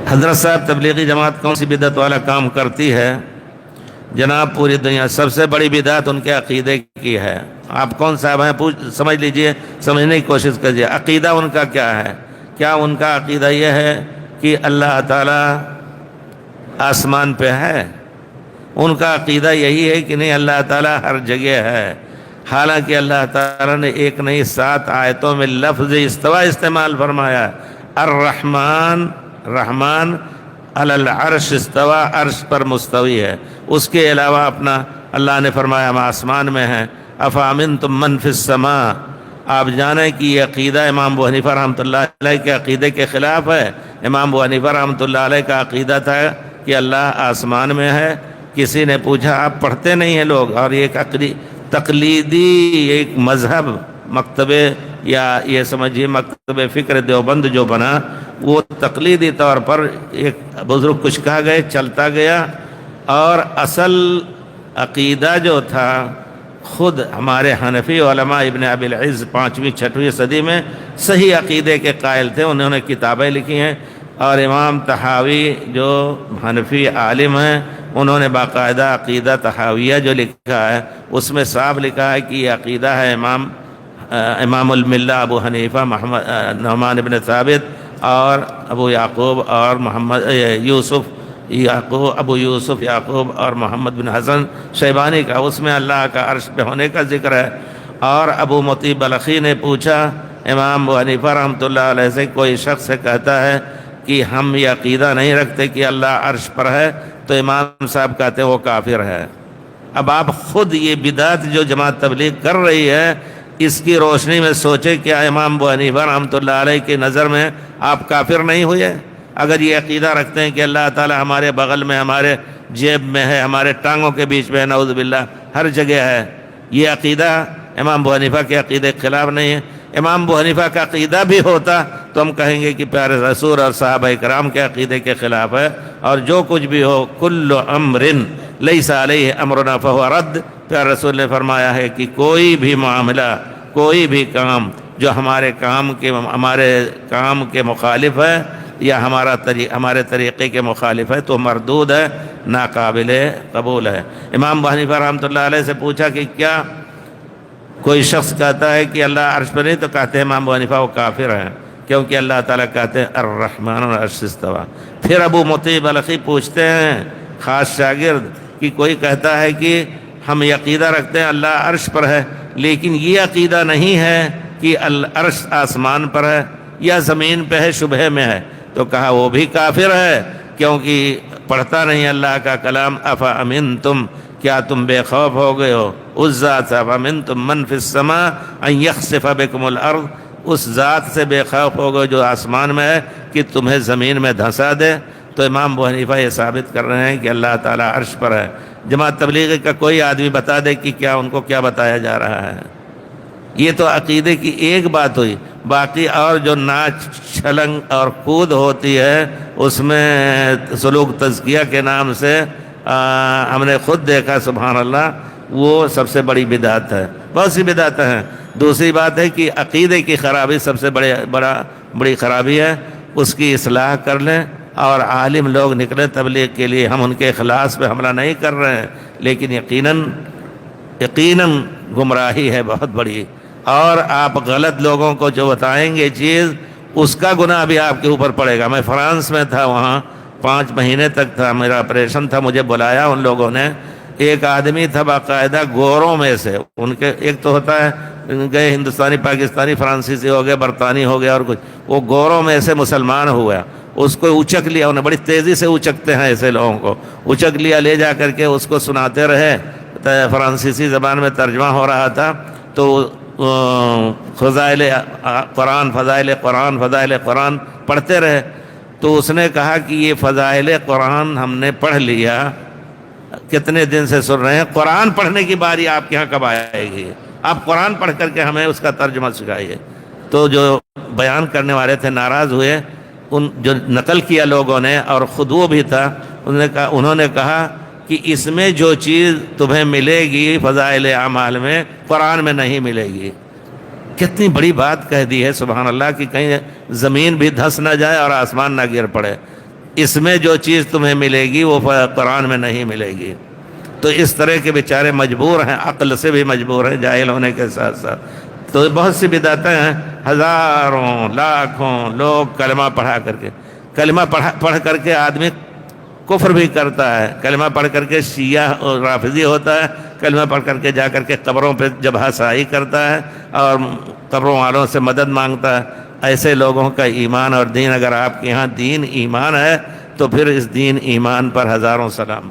حضرت صاحب تبلیغی جماعت کون سی بدعت والا کام کرتی ہے؟ جناب پوری دنیا سب سے بڑی بدعت ان کے عقیدے کی ہے۔ آپ کون صاحب ہیں سمجھ لیجئے، سمجھنے کی کوشش کیجئے۔ عقیدہ ان کا کیا ہے؟ کیا ان کا عقیدہ یہ ہے کہ اللہ تعالیٰ آسمان پہ ہے؟ ان کا عقیدہ یہی ہے کہ نہیں، اللہ تعالیٰ ہر جگہ ہے۔ حالانکہ اللہ تعالیٰ نے ایک نہیں 7 آیتوں میں لفظ استوا استعمال فرمایا۔ الرحمن، رحمان علی العرش استوا، عرش پر مستوی ہے۔ اس کے علاوہ اپنا اللہ نے فرمایا ہم آسمان میں ہیں۔ افامنتم من فی السماء، آپ جانیں کہ یہ عقیدہ امام ابو حنیفہ رحمۃ اللہ علیہ کے عقیدے کے خلاف ہے۔ امام ابو حنیفہ رحمۃ اللہ علیہ کا عقیدہ تھا کہ اللہ آسمان میں ہے۔ کسی نے پوچھا آپ پڑھتے نہیں ہیں لوگ، اور یہ ایک تقلیدی ایک مذہب مکتبے یا یہ سمجھیے مکتب فکر دیوبند جو بنا، وہ تقلیدی طور پر ایک بزرگ کچھ کہا گئے چلتا گیا، اور اصل عقیدہ جو تھا خود ہمارے حنفی علماء ابن ابی العز 5ویں 6ویں صدی میں صحیح عقیدے کے قائل تھے۔ انہوں نے کتابیں لکھی ہیں، اور امام طحاوی جو حنفی عالم ہیں انہوں نے باقاعدہ عقیدہ طحاویہ جو لکھا ہے اس میں صاف لکھا ہے کہ یہ عقیدہ ہے امام الملہ ابو حنیفہ نعمان بن ثابت اور ابو یعقوب اور ابو یوسف یعقوب اور محمد بن حسن شیبانی کا۔ اس میں اللہ کا عرش پہ ہونے کا ذکر ہے۔ اور ابو مطیع بلخی نے پوچھا امام ابو حنیفہ رحمۃ اللہ علیہ سے، کوئی شخص سے کہتا ہے کہ ہم یہ عقیدہ نہیں رکھتے کہ اللہ عرش پر ہے، تو امام صاحب کہتے ہیں وہ کافر ہے۔ اب آپ خود یہ بدعت جو جماعت تبلیغ کر رہی ہے، اس کی روشنی میں سوچے کیا امام ابو حنیفہ رحمۃ اللہ علیہ کی نظر میں آپ کافر نہیں ہوئے؟ اگر یہ عقیدہ رکھتے ہیں کہ اللہ تعالی ہمارے بغل میں، ہمارے جیب میں ہے، ہمارے ٹانگوں کے بیچ میں ہے، نعوذ باللہ ہر جگہ ہے، یہ عقیدہ امام ابو حنیفہ کے عقیدے کے خلاف نہیں ہے۔ امام ابو حنیفہ کا عقیدہ بھی ہوتا تو ہم کہیں گے کہ پیارے رسول اور صحابہ کرام کے عقیدے کے خلاف ہے، اور جو کچھ بھی ہو کل امر لیس علیہ امرنا فہو رد، پیارے رسول نے فرمایا ہے کہ کوئی بھی معاملہ، کوئی بھی کام جو ہمارے کام کے مخالف ہے یا ہمارے طریقے کے مخالف ہے تو مردود ہے، ناقابل قبول ہے۔ امام ابو حنیفہ رحمۃ اللہ علیہ سے پوچھا کہ کیا کوئی شخص کہتا ہے کہ اللہ عرش پر نہیں، تو کہتے ہیں امام ابو حنیفہ وہ کافر ہیں، کیونکہ اللہ تعالیٰ کہتے ہیں الرحمن العرش استویٰ۔ پھر ابو مطیع بلخی پوچھتے ہیں خاص شاگرد کہ کوئی کہتا ہے کہ ہم یہ عقیدہ رکھتے ہیں اللہ عرش پر ہے، لیکن یہ عقیدہ نہیں ہے کہ العرش آسمان پر ہے یا زمین پہ ہے، شبہ میں ہے، تو کہا وہ بھی کافر ہے، کیونکہ پڑھتا نہیں اللہ کا کلام۔ افامنتم، کیا تم بے خوف ہو گئے ہو اس ذات سے، افامنتم من فی السماء ان یخسف بکم الارض، اس ذات سے بے خوف ہو گئے جو آسمان میں ہے کہ تمہیں زمین میں دھنسا دے۔ تو امام ابو حنیفہ یہ ثابت کر رہے ہیں کہ اللہ تعالیٰ عرش پر ہے۔ جماعت تبلیغی کا کوئی آدمی بتا دے کہ کیا ان کو کیا بتایا جا رہا ہے۔ یہ تو عقیدے کی ایک بات ہوئی، باقی اور جو ناچ چھلنگ اور کود ہوتی ہے اس میں سلوک تزکیہ کے نام سے ہم نے خود دیکھا، سبحان اللہ، وہ سب سے بڑی بدعت ہے۔ بہت سی بدعتیں ہیں۔ دوسری بات ہے کہ عقیدے کی خرابی سب سے بڑی خرابی ہے، اس کی اصلاح کر لیں، اور عالم لوگ نکلیں تبلیغ کے لیے۔ ہم ان کے اخلاص پہ حملہ نہیں کر رہے ہیں، لیکن یقیناً گمراہی ہے بہت بڑی، اور آپ غلط لوگوں کو جو بتائیں گے چیز، اس کا گناہ بھی آپ کے اوپر پڑے گا۔ میں فرانس میں تھا، وہاں 5 مہینے تک تھا، میرا آپریشن تھا، مجھے بلایا ان لوگوں نے۔ ایک آدمی تھا باقاعدہ گوروں میں سے، ان کے ایک تو ہوتا ہے گئے ہندوستانی، پاکستانی، فرانسیسی ہو گئے، برطانی ہو گیا اور کچھ، وہ گوروں میں سے مسلمان ہوا، اس کو اچک لیا، انہیں بڑی تیزی سے اچکتے ہیں ایسے لوگوں کو، اچک لیا، لے جا کر کے اس کو سناتے رہے، فرانسیسی زبان میں ترجمہ ہو رہا تھا، تو فضائل قرآن پڑھتے رہے۔ تو اس نے کہا کہ یہ فضائل قرآن ہم نے پڑھ لیا، کتنے دن سے سن رہے ہیں، قرآن پڑھنے کی باری آپ کے یہاں کب آئے گی؟ آپ قرآن پڑھ کر کے ہمیں اس کا ترجمہ سکھائیے۔ تو جو بیان کرنے والے تھے ناراض ہوئے، ان جو نقل کیا لوگوں نے، اور خود وہ بھی تھا، انہوں نے کہا کہ اس میں جو چیز تمہیں ملے گی فضائل اعمال میں، قرآن میں نہیں ملے گی۔ کتنی بڑی بات کہہ دی ہے، سبحان اللہ، کہ کہیں زمین بھی دھس نہ جائے اور آسمان نہ گر پڑے۔ اس میں جو چیز تمہیں ملے گی وہ قرآن میں نہیں ملے گی۔ تو اس طرح کے بیچارے مجبور ہیں، عقل سے بھی مجبور ہیں جاہل ہونے کے ساتھ ساتھ۔ تو بہت سی بدعتیں ہیں، ہزاروں لاکھوں لوگ کلمہ پڑھا کر کے، کلمہ پڑھ کر کے آدمی کفر بھی کرتا ہے، کلمہ پڑھ کر کے شیعہ اور رافضی ہوتا ہے، کلمہ پڑھ کر کے جا کر کے قبروں پہ جبہہ سائی کرتا ہے اور قبروں والوں سے مدد مانگتا ہے۔ ایسے لوگوں کا ایمان اور دین، اگر آپ کے ہاں دین ایمان ہے تو پھر اس دین ایمان پر ہزاروں سلام۔